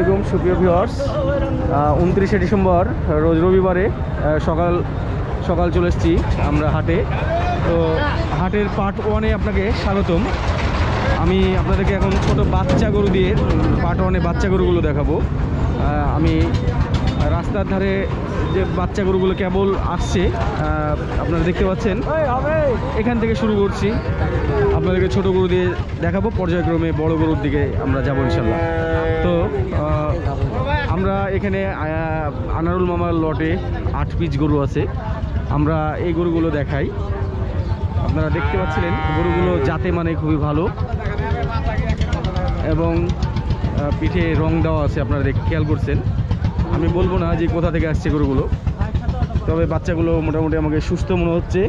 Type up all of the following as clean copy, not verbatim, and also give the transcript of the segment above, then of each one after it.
আলাইকুম সুপ্রিয় viewers, 29শে December রোজ রবিবারে সকাল সকাল চলে এসেছি আমরা হাটে। তো হাটের পার্ট 1-এ আপনাকে স্বাগতম। আমি আপনাদেরকে এখন ছোট বাচ্চা গরু দিয়ে পার্ট 1-এ বাচ্চা গরুগুলো দেখাবো। আমি রাস্তার ধারে যে বাচ্চা গরুগুলো কেবল আসছে আপনারা দেখতে পাচ্ছেন, এখান থেকে শুরু করছি। আপনাদেরকে ছোট গরু দিয়ে দেখাবো, পর্যায়ক্রমে বড় গরুর দিকে আমরা যাবো ইনশাল্লাহ। তো আমরা এখানে আনারুল মামার লটে 8 পিস গরু আছে, আমরা এই গরুগুলো দেখাই। আপনারা দেখতে পাচ্ছিলেন গরুগুলো জাতে মানে খুবই ভালো এবং পিঠে রং দেওয়া আছে, আপনারা খেয়াল করছেন। আমি বলবো না যে কোথা থেকে আসছে গরুগুলো, তবে বাচ্চাগুলো মোটামুটি আমাকে সুস্থ মনে হচ্ছে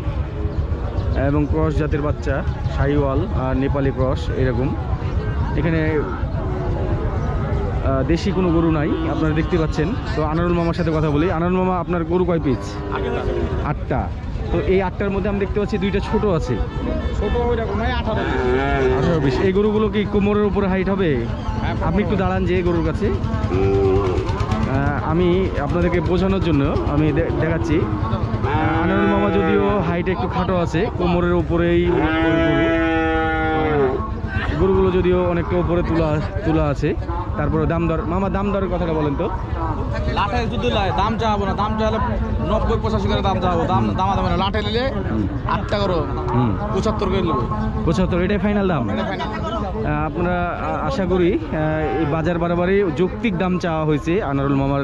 এবং ক্রস জাতের বাচ্চা, শাহিওয়াল আর নেপালি ক্রস এরকম। এখানে দেশি কোনো গরু নাই, আপনারা দেখতে পাচ্ছেন। তো আনারুল মামার সাথে কথা বলি। আনারুল মামা, আপনার গরু কয় পিস? 8টা। তো এই 8টার মধ্যে আমি দেখতে পাচ্ছি 2টা ছোট আছে। ছোট ওইরকম 18 পিস। এই গরুগুলো কি কোমরের উপরে হাইট হবে? আপনি একটু দাঁড়ান যে গরুর কাছে, আমি আপনাদেরকে বোঝানোর জন্য আমি দেখাচ্ছি। আনারুল মামা যদিও হাইট একটু খাটো আছে, কোমরের উপরেই গরুগুলো যদিও অনেকটা উপরে তোলা আছে। তারপরে দাম দর, মামা দাম দরের কথাটা বলেন তো। লাঠে যদি দাম চাবো না, দাম চাইলে 90-85 করে দাম চাবো। দাম দামাদামি না, লাঠে নিলে 8টা করো 75 করে নেবো। 75 এটাই ফাইনাল দাম। আপনারা আশা করি এই বাজার বারবারই যৌক্তিক দাম চাওয়া হয়েছে, আনারুল মামার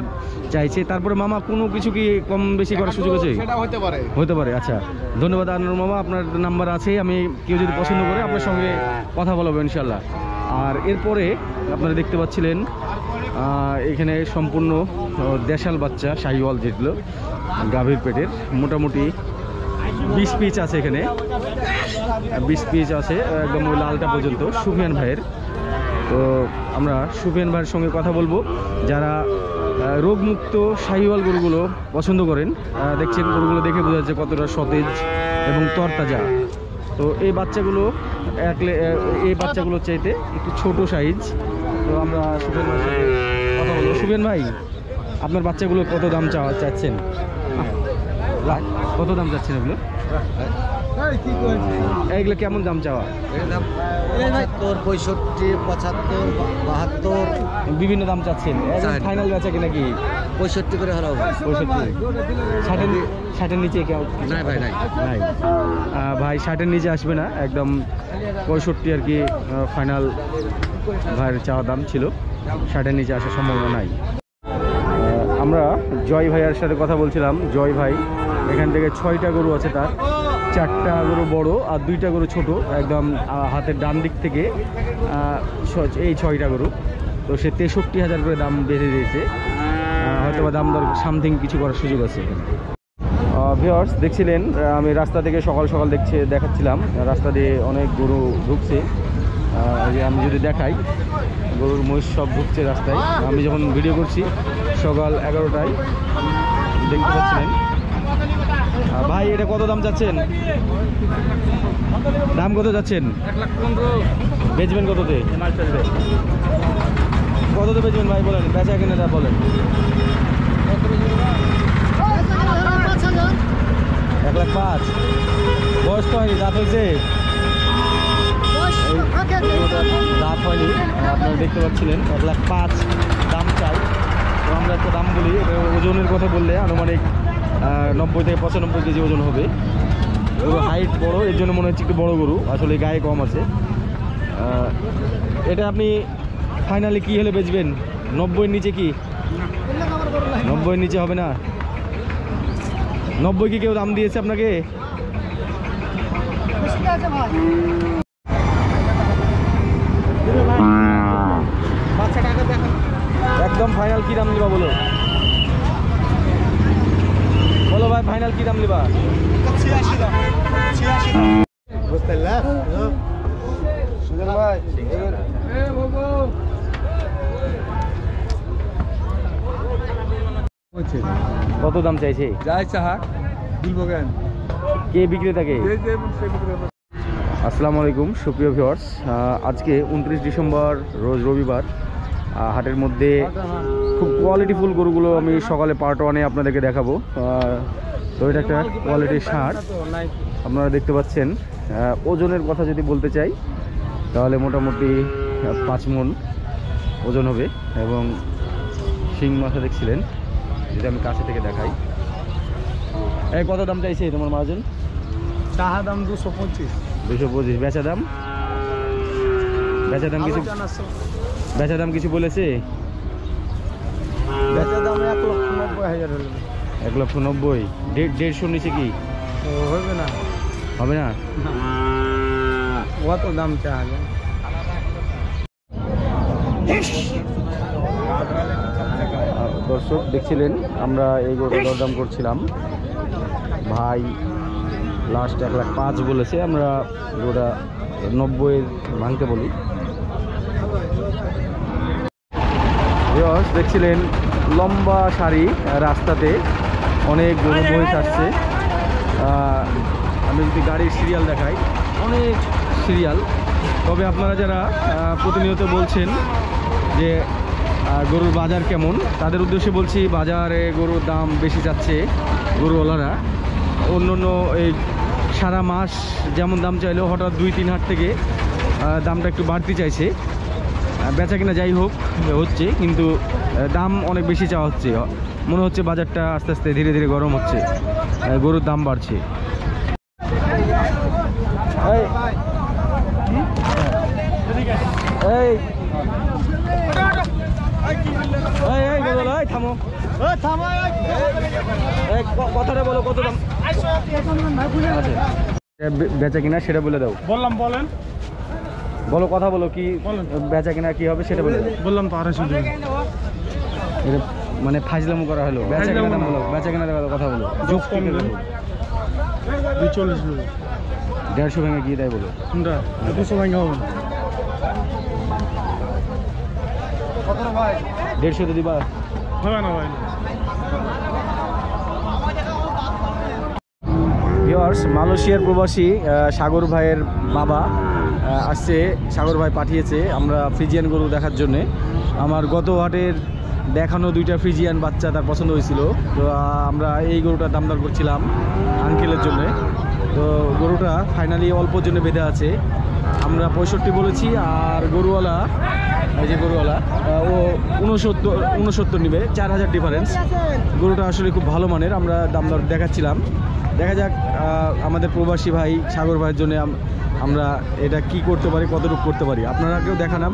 চাইছে। তারপরে মামা কোনো কিছু কি কম বেশি করার সুযোগ আছে? সেটা হতে পারে। আচ্ছা, ধন্যবাদ আনারুল মামা, আপনার নাম্বার আছে, আমি কেউ যদি পছন্দ করে আপনার সঙ্গে কথা বলবো ইনশাল্লাহ। আর এরপরে আপনারা দেখতে পাচ্ছিলেন এখানে সম্পূর্ণ দেশাল বাচ্চা শাহিওয়াল, যেগুলো গাভীর পেটের, মোটামুটি 20 পিস আছে এখানে। 20 পিস আছে একদম ওই লালটা পর্যন্ত সুফিয়ান ভাইয়ের। তো আমরা সুফিয়ান ভাইয়ের সঙ্গে কথা বলবো, যারা রোগমুক্ত শাহিওয়াল গরুগুলো পছন্দ করেন। দেখছেন গরুগুলো দেখে বোঝা যাচ্ছে কতটা সতেজ এবং তরতাজা। তো এই বাচ্চাগুলোর চাইতে একটু ছোট সাইজ। তো আমরা সুফিয়ান ভাইয়ের সাথে কথা বলবো। সুফিয়ান ভাই, আপনার বাচ্চাগুলো কত দাম চাচ্ছেন? কত দাম চাচ্ছেন এগুলো? এইগুলো কেমন দাম চাওয়া? 75, 75, 72 বিভিন্ন দাম চাচ্ছেন। ফাইনাল বেচা কিনা কি 65 করে হলো? 65। 60-এর নিচে কেউ নাই ভাই, নাই ভাই, 60-এর নিচে আসবে না, একদম 65 আর কি ফাইনাল ভাইয়ের চাওয়া দাম ছিল। 60-এর নিচে আসার সম্ভাবনা নাই। আমরা জয় ভাইয়ের সাথে কথা বলছিলাম। জয় ভাই এখান থেকে 6টা গরু আছে তার, 4টা গরু বড় আর 2টা গরু ছোট, একদম হাতের ডান দিক থেকে এই 6টা গরু। তো সে 63,000 করে দাম বেড়ে দিয়েছে, হয়তো বা দাম দর সামথিং কিছু করার সুযোগ আছে। ভিউয়ার্স, দেখছিলেন আমি রাস্তা থেকে সকাল সকাল দেখাচ্ছিলাম, রাস্তা দিয়ে অনেক গরু ঢুকছে। আমি যদি দেখাই, গরুর মহিষ সব ঢুকছে রাস্তায়। আমি যখন ভিডিও করছি সকাল 11টায়, দেখতে পাচ্ছিলেন। ভাই, এটা কত দাম যাচ্ছেন? দাম কত যাচ্ছেন? 1,15,000। বেচবেন কততে? কততে বেচবেন ভাই বলেন, বেচা কিনা বলেন। 1,05,000। বয়স তো হয়নি, দাঁত হয়েছে? দাঁত হয়নি। আপনারা দেখতে পাচ্ছিলেন 1,05,000 দাম চাই। তো আমরা একটা দাম বলি, ওজনের কথা বললে আনুমানিক 90 থেকে 95 কেজি ওজন হবে। গরু হাইট বড়, এর জন্য মনে হচ্ছে একটু বড় গরু, আসলে গায়ে কম আছে। এটা আপনি ফাইনালি কি হলে বেচবেন? 90-এর নিচে কি? 90-এর নিচে হবে না? 90 কি কেউ দাম দিয়েছে আপনাকে? একদম ফাইনাল কি দাম নিবা বলো? বলো ভাই, ফাইনাল কি দাম নিবা? 86 দাম। 86 দাম। বুঝতে পারলাম সুজন ভাই। কত দাম চাইছে? যাই চাহা বলবো কেন, কে বিক্রেতাকে? আসসালামু আলাইকুম সুপ্রিয় ভিউয়ার্স, আজকে 29 ডিসেম্বর রোজ রবিবার। হাটের মধ্যে খুব কোয়ালিটিফুল গরুগুলো আমি সকালে পার্ট 1-এ আপনাদেরকে দেখাবো। তো এটা একটা কোয়ালিটির ষাঁড় আপনারা দেখতে পাচ্ছেন। ওজনের কথা যদি বলতে চাই তাহলে মোটামুটি 5 মণ ওজন হবে এবং শিং মাথা দেখছিলেন, যদি আমি কাছে থেকে দেখাই। এই কত দাম চাইছে তোমার মহাজন? টাকা দাম 225। 225। বেচা দাম? বেচা দাম কিছু বলেছে? বেচা দাম 1,90,000 হলো। 1,90,000। 150 নিচে কি হবে না? হবে না? অত দাম চাই। দর্শক দেখছিলেন আমরা এই গরুটা দরদাম করছিলাম। ভাই লাস্ট 1,05,000 বলেছে, আমরা গরুটা 90 ভাঙতে বলি। দেখছিলেন লম্বা সারি রাস্তাতে অনেক গরু মহিষ আসছে। আমি যদি গাড়ির সিরিয়াল দেখাই, অনেক সিরিয়াল। তবে আপনারা যারা প্রতিনিয়ত বলছেন যে গরুর বাজার কেমন, তাদের উদ্দেশ্যে বলছি বাজারে গরুর দাম বেশি যাচ্ছে গরুওয়ালারা। অন্য এই সারা মাস যেমন দাম চাইলেও হঠাৎ 2-3 হাট থেকে দামটা একটু বাড়তি চাইছে। বেচা কিনা যাই হোক হচ্ছে, কিন্তু দাম অনেক বেশি চাওয়া হচ্ছে। মনে হচ্ছে বাজারটা আস্তে আস্তে ধীরে ধীরে গরম হচ্ছে, গরুর দাম বাড়ছে। থামো, কথাটা বলো, কত দাম বেচা কিনা সেটা বলে দাও। বলেন বলো, কথা বলো, কি বেচা কিনা কি হবে সেটা বলে দাও। বললাম তো 250। এটা মানে ফাজলামো করা হলো। বেচা কিনা দাম বলো, বেচা কিনা কথা বলো। যোগ কম 240 হলো। 150 ভেঙে কি দেয় বলো? 200 ভাঙা হবে না। কত ভাই? 150 দিবা? হবে না ভাই। ভিউয়ার্স, মালয়েশিয়ার প্রবাসী সাগর ভাইয়ের বাবা আসছে। সাগর ভাই পাঠিয়েছে আমরা ফ্রিজিয়ান গরু দেখার জন্যে। আমার গত হাটের দেখানো 2টা ফ্রিজিয়ান বাচ্চা তার পছন্দ হয়েছিল, তো আমরা এই গরুটার দাম দর করছিলাম আঙ্কেলের জন্যে। তো গরুটা ফাইনালি অল্পর জন্য বেঁধে আছে। আমরা 65 বলেছি, আর গরুওয়ালা, এই যে গরুওয়ালা, ও 69 নিবে। 4,000 ডিফারেন্স। গরুটা আসলে খুব ভালো মানের। আমরা দাম দর দেখাচ্ছিলাম। দেখা যাক আমাদের প্রবাসী ভাই সাগর ভাইয়ের জন্য আমরা এটা কি করতে পারি, কতটুকু করতে পারি। আপনারাকেও দেখালাম।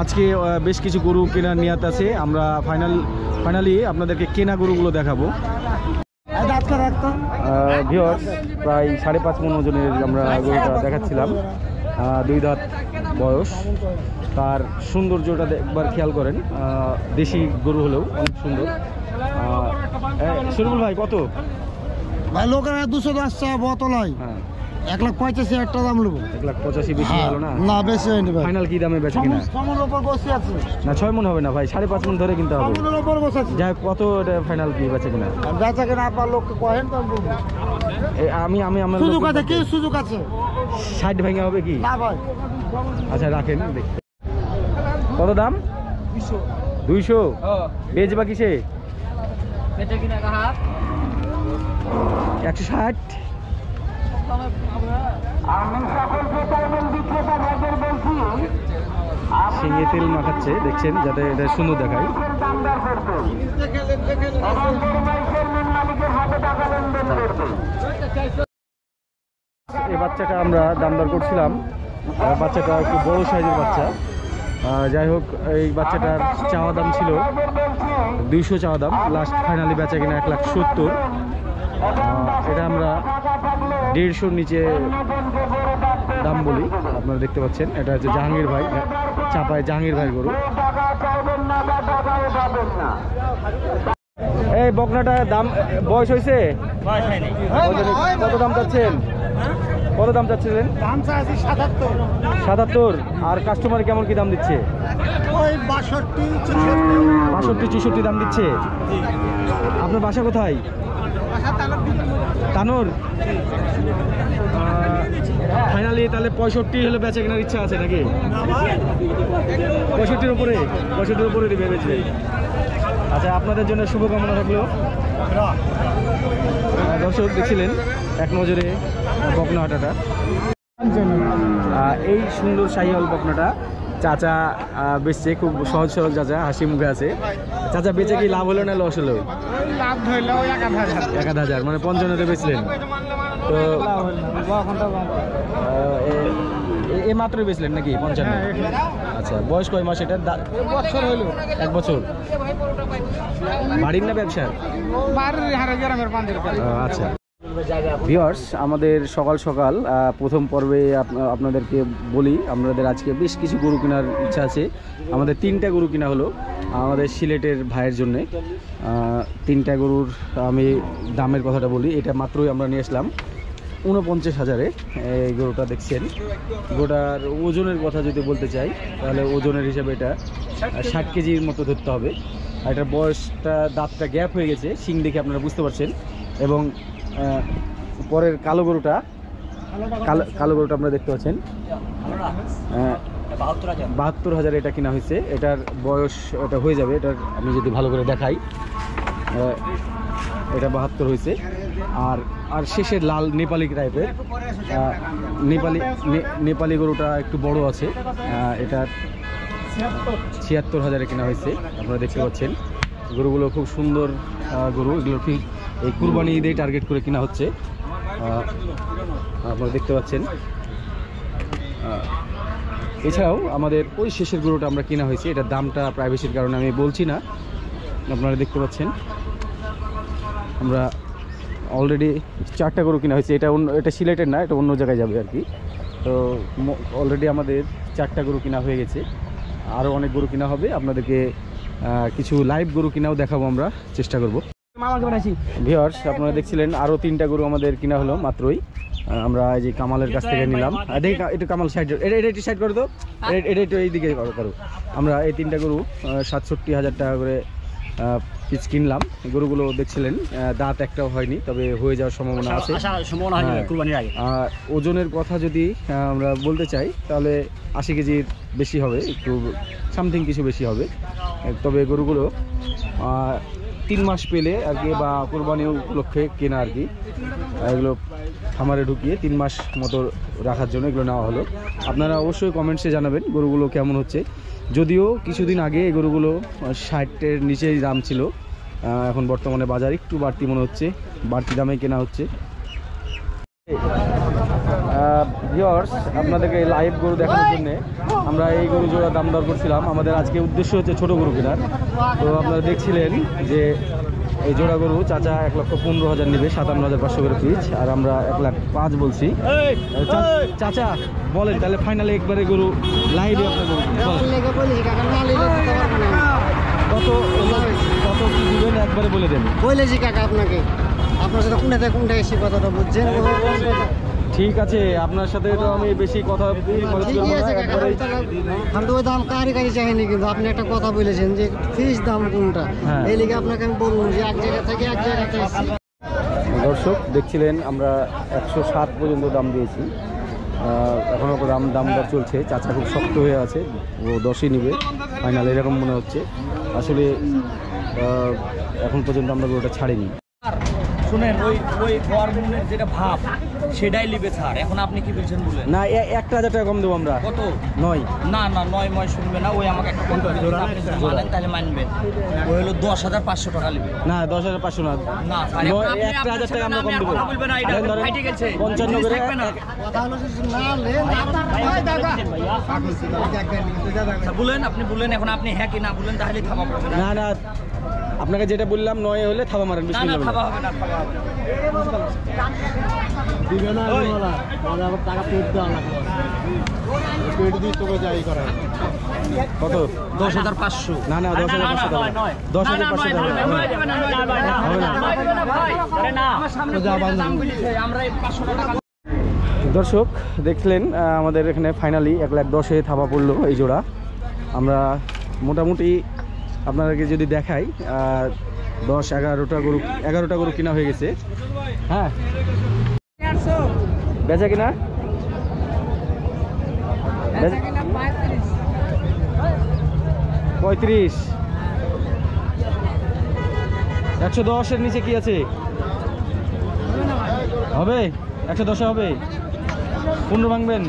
আজকে বেশ কিছু গরু কেনার নিয়াত আছে। আমরা ফাইনালি আপনাদেরকে কেনা গরুগুলো দেখাবো। ভিউয়ার্স, প্রায় 5.5 মণ ওজনের আমরা গরুটা দেখাচ্ছিলাম। 2 দাঁত বয়স। তার সৌন্দর্যটা একবার খেয়াল করেন। দেশি গরু হলেও অনেক সুন্দর। শরীফুল ভাই কত ভাই? লোকেরা 210 টাকা বোতলাই। হ্যাঁ, 1,85,000 একটা দাম নেবো। 1,85,000 বেশি হলো না? না, বেশি হয়নি ভাই। ফাইনাল কি দামে বেচা কিনা? 6 মণ উপর বসে আছে না, 6 মণ হবে না ভাই, 5.5 মণ ধরে কিনতে হবে। 6 মণের উপর বসে আছে। যাই কত ফাইনাল কি বেচা কিনা? বেচা কেনা আপনার লোককে কহেন তো বলবো। আমি আমার সুযোগ আছে, কি সুযোগ আছে? 60 ভেঙে হবে কি? না ভাই। আচ্ছা রাখেন। কত দাম? 200। বেচবা কিসে? 160। শিঙে তেল মাখাচ্ছে, দেখছেন, যাতে এটা সুন্দর দেখায়। এই বাচ্চাটা আমরা দাম দর করছিলাম। বাচ্চাটা একটু বড় সাইজের বাচ্চা। যাই হোক, এই বাচ্চাটার চাওয়া দাম ছিল 200 চাওয়া দাম। লাস্ট ফাইনালি বেচা কিনা 1,70,000। এটা আমরা 150 নিচে দাম বলি। আপনারা দেখতে পাচ্ছেন, এটা হচ্ছে জাহাঙ্গীর ভাই, চাপায় জাহাঙ্গীর ভাই গরু। এই বকনাটা দাম বয়স হয়েছে? কত দাম চাচ্ছেন? কত দাম চাচ্ছিলেন? দাম চাইছি 77। 77। আর কাস্টমার কেমন কি দাম দিচ্ছে? ওই 62, 62, 64 দাম দিচ্ছে। আপনার বাসা কোথায়? তানোর। ফাইনালি তাহলে 65 হলে বেচা কেনার ইচ্ছা আছে নাকি? 65-র উপরে? 65-র উপরে দিবে বেচবে। আচ্ছা, আপনাদের জন্য শুভকামনা থাকলো। দর্শক দেখছিলেন এক নজরে বকনা হাটাটা। এই সুন্দর শাহিওয়াল বকনাটা চাচা বেচছে, খুব সহজ সরল চাচা, হাসি মুখে আছে। চাচা বেচে কি লাভ হলো না লস হলো? লাভ ধরলে 1000, মানে 55-তে বেচলেন তো? এ মাত্রই বেচলেন নাকি 55? আচ্ছা, বয়স কয় মাস এটা? বছর হইলো। 1 বছর। বাড়ির না ব্যবসার? আচ্ছা ভিউয়ার্স, আমাদের সকাল সকাল প্রথম পর্বে আপনাদেরকে বলি, আমাদের আজকে বেশ কিছু গরু কেনার ইচ্ছা আছে। আমাদের 3টা গরু কেনা হলো আমাদের সিলেটের ভাইয়ের জন্যে। 3টা গরুর আমি দামের কথাটা বলি। এটা মাত্রই আমরা নিয়ে আসলাম 49,000-এ। এই গরুটা দেখছেন। গরুটার ওজনের কথা যদি বলতে চাই তাহলে ওজনের হিসাবে এটা 60 কেজির মতো ধরতে হবে। আর এটার বয়সটা, দাঁতটা গ্যাপ হয়ে গেছে, শিং দেখে আপনারা বুঝতে পারছেন। এবং পরের কালো গরুটা আপনারা দেখতে পাচ্ছেন 72,000 এটা কিনা হয়েছে। এটার বয়স এটা হয়ে যাবে, এটার আমি যদি ভালো করে দেখাই, এটা 72 হয়েছে। আর শেষের লাল নেপালি টাইপের নেপালি গরুটা একটু বড় আছে। এটার 76,000-এ কেনা হয়েছে। আপনারা দেখতে পাচ্ছেন গরুগুলো খুব সুন্দর গরু। এগুলো ঠিক এই কুরবানি ঈদে টার্গেট করে কেনা হচ্ছে, আপনারা দেখতে পাচ্ছেন। এছাড়াও আমাদের ওই শেষের গরুটা আমরা কেনা হয়েছে, এটার দামটা প্রাইভেসির কারণে আমি বলছি না। আপনারা দেখতে পাচ্ছেন আমরা অলরেডি 4টা গরু কেনা হয়েছে। এটা সিলেটের না, এটা অন্য জায়গায় যাবে আর কি। তো অলরেডি আমাদের 4টা গরু কেনা হয়ে গেছে, আরও অনেক গরু কেনা হবে। আপনাদেরকে কিছু লাইভ গরু কিনাও দেখাবো, আমরা চেষ্টা করব। ভিউয়ার্স, আপনারা দেখছিলেন আরও 3টা গরু আমাদের কিনা হলো মাত্রই। আমরা এই যে কামালের কাছ থেকে নিলাম। একটু কামাল সাইড, এটা একটু সাইড করে দাও, এটা একটু এইদিকে করো। আমরা এই 3টা গরু 67,000 টাকা করে পিস কিনলাম। গরুগুলো দেখছিলেন দাঁত একটাও হয়নি, তবে হয়ে যাওয়ার সম্ভাবনা আছে। আর ওজনের কথা যদি আমরা বলতে চাই তাহলে 80 কেজির বেশি হবে, একটু সামথিং কিছু বেশি হবে। তবে গরুগুলো 3 মাস পেলে আর কি, বা কোরবানি উপলক্ষে কেনা আর কি। এগুলো খামারে ঢুকিয়ে 3 মাস মতো রাখার জন্য এগুলো নেওয়া হলো। আপনারা অবশ্যই কমেন্টসে জানাবেন গরুগুলো কেমন হচ্ছে। যদিও কিছুদিন আগে এই গরুগুলো 60-এর নিচেই দাম ছিল, এখন বর্তমানে বাজার একটু বাড়তি মনে হচ্ছে, বাড়তি দামে কেনা হচ্ছে। ভিউয়ার্স, আপনাদেরকে লাইভ গরু দেখানোর জন্য আমরা এই গরু জোড়া দাম দর করছিলাম। আমাদের আজকে উদ্দেশ্য হচ্ছে ছোট গরু কেনার। তো আপনারা দেখছিলেন যে এই জোড়া গরু চাচা 1,15,000 নেবে, 57,500 করে পিস, আর আমরা 1,05,000 বলছি। চাচা বলেন তাহলে ফাইনালি একবারে গরু লাইভে আপনার গরু কত কি দিবেন একবারে বলে দেন। বলেছি কাকা আপনাকে, আপনার সাথে কোনটা এসে কথাটা বুঝছেন। ঠিক আছে, আপনার সাথে তো আমি বেশি কথা আমি তো ওই দাম কারি চাইনি, কিন্তু আপনি একটা কথা বলেছেন যে ফিক্স দাম কোনটা, এই লিগে আপনাকে আমি বলবো যে এক জায়গা থেকে এক জায়গাতে। দর্শক দেখছিলেন আমরা 107 পর্যন্ত দাম দিয়েছি, এখনও দাম দর চলছে। চাচা খুব শক্ত হয়ে আছে, ও 10ই নিবে ফাইনাল এরকম মনে হচ্ছে। আসলে এখন পর্যন্ত আমরা ওটা ছাড়িনি। শুনেন, ওই হরমোনের যেটা ভাব সেটাই লিবে স্যার। এখন আপনি কি বলছেন বলেন না, 1,000 টাকা কম দেবো আমরা। কত? 9। না 9 শুনবে না, ওই আমাকে একটা কথা মানেন তাহলে মানবেন। ওই হলো 10,500 টাকা লিবে। না 10,500 না, না 1,000 টাকা আমরা কম দেবো। কথা বলবেন না, এটা ফাইটে গেছে 55 করে কথা হলো যে না বলেন, আপনি বলেন। এখন আপনি হ্যাঁ কি না বলেন, তাহলে থামা পড়বে না। না আপনাকে যেটা বললাম 9 হলে থাবা মারেন। না থাবা হবে না, থাবা হবে দিবে না, আবার টাকা পেট দেওয়া লাগবে, পেট দিয়ে তোকে যাই করা। কত? 10,500। না 10,500 টাকা, 10,500 টাকা দর্শক দেখলেন আমাদের এখানে ফাইনালি 1,10,000 থাবা পড়লো এই জোড়া। আমরা মোটামুটি আপনাদেরকে যদি দেখাই 11টা গরু কিনা হয়ে গেছে। হ্যাঁ বেচা কিনা 35, 110-এর নিচে কি আছে? হবে 110 হবে? 15 ভাঙবেন?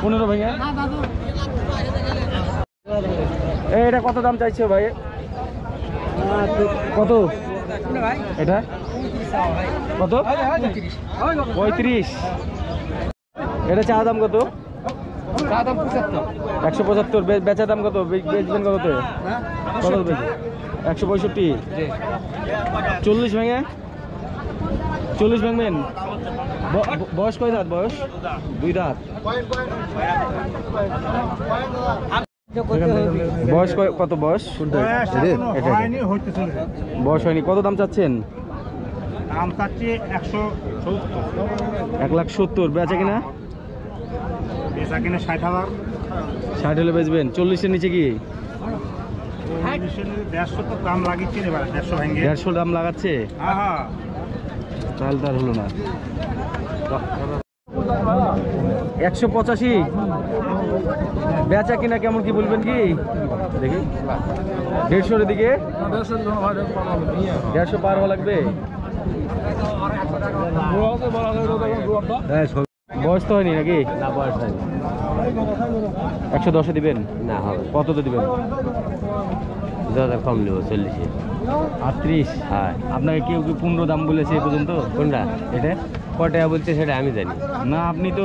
15 ভেঙে এটা কত দাম চাইছো ভাই? কত এটা? কত? 35। এটা চা দাম কত? 175। বেচা দাম কত? বেচবেন কত? কত বেচবেন? 165। 40 ভেঙে? 40 ভাঙবেন? বয়স কয় দাঁত? বয়স 2 দাঁত। বয়স কত? বয়স বয়স হয়নি। কত দাম চাচ্ছেন? 1,70,000। বেচা কিনা? 60 হলে বেচবেন। 40-এর নিচে কি? 150 দাম লাগাচ্ছে, তাহলে তার হলো না। 185। বেচা কিনা কেমন কি বলবেন কি? দেখি 150-এর দিকে। 150 পার হওয়া লাগবে। বয়স তো হয়নি নাকি? না বয়স হয়নি। 110-এ দিবেন? না হবে। কত তো দিবেন? 2,000 কম নেব। 40-এ। 38? হ্যাঁ। আপনাকে কেউ কি 15 দাম বলেছে এ পর্যন্ত? কোনটা? এটা কত টাকা বলছে সেটা আমি জানি না। আপনি তো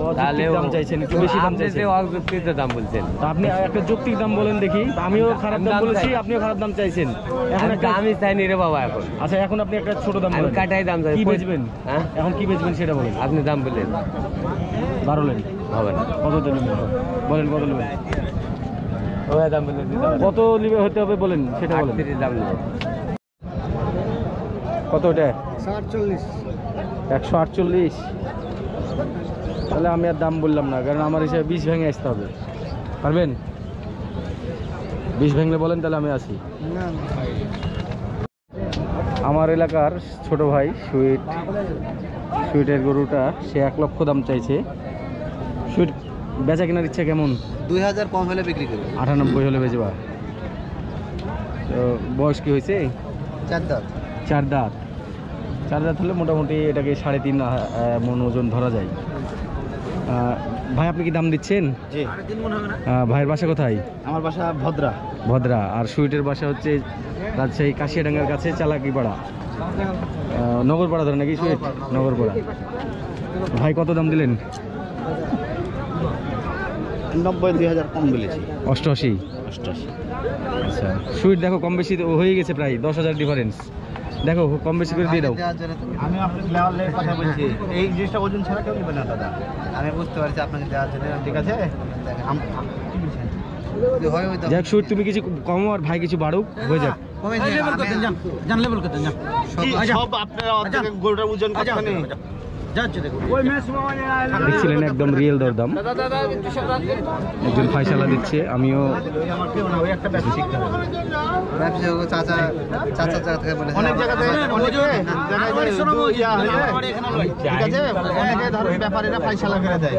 অযৌক্তিক দাম চাইছেন, একটু বেশি দাম চাইছেন। অযৌক্তিক দাম বলছেন, আপনি একটা যৌক্তিক দাম বলেন দেখি। আমিও খারাপ দাম বলেছি, আপনিও খারাপ দাম চাইছেন। এখন একটা আমি চাইনি রে বাবা এখন। আচ্ছা এখন আপনি একটা ছোট দাম বলেন। কাটাই দাম চাই। কি বেচবেন? হ্যাঁ এখন কি বেচবেন সেটা বলেন। আপনি দাম বললেন 12 হবে না। কত দেবেন বলেন? কত নেবেন? ওই দাম বললেন। কত নিবে হতে হবে বলেন সেটা বলেন। 38 দাম নেব। কত ওটা? 148। তাহলে আমি আর দাম বললাম না, কারণ আমার হিসাবে 20 ভেঙে আসতে হবে। পারবেন? 20 ভেঙলে বলেন, তাহলে আমি আসি। আমার এলাকার ছোট ভাই সুইটের গরুটা সে 1 লক্ষ দাম চাইছে। সুইট বেচা কেনার ইচ্ছা কেমন? 2,000 কম হলে বিক্রি করবে। 98 হলে বেচবা। তো বয়স কি হয়েছে? 4 দাঁত। 4 দাঁত। 4 দাঁত হলে মোটামুটি এটাকে 3.5 মন ওজন ধরা যায়। ভাই আপনি কি দাম দিচ্ছেন? জি। ভাইয়ের বাসা কোথায়? আমার বাসা ভদ্রা। ভদ্রা। আর সুইটের বাসা হচ্ছে রাজশাহী কাশিয়াডাঙ্গার কাছে চালাকিপাড়া, নগরপাড়া ধরে নাকি? সুইট নগরপাড়া। ভাই কত দাম দিলেন? 90, 2,000 কম বলেছি। 88। আচ্ছা সুইট দেখো কম বেশি হয়ে গেছে, প্রায় 10,000 ডিফারেন্স। দেখো কম বেশি করে দিয়ে দাও। আমি আপনাকে লেওয়ালের কথা বলছি, এই জিনিসটা ওজন ছাড়া কেউ নেবে না দাদা। আমি বুঝতে পারছি আপনাকে দেওয়ার জন্য, ঠিক আছে? যাক সুইট তুমি কিছু কমো আর ভাই কিছু বাড়ুক, হয়ে যাক। সব আপনারা গরুটার ওজন কতখানি দেখছিলেন? একদম রিয়েল দরদাম। একজন ফাইসালা দিচ্ছে, আমিও ব্যাপারীরা ফাইসালা করে দেয়।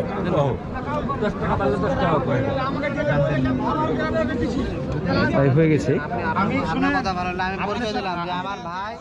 হয়ে গেছে। আমি শুনে কথা ভালো, আমি পরিচয় দিলাম যে আমার ভাই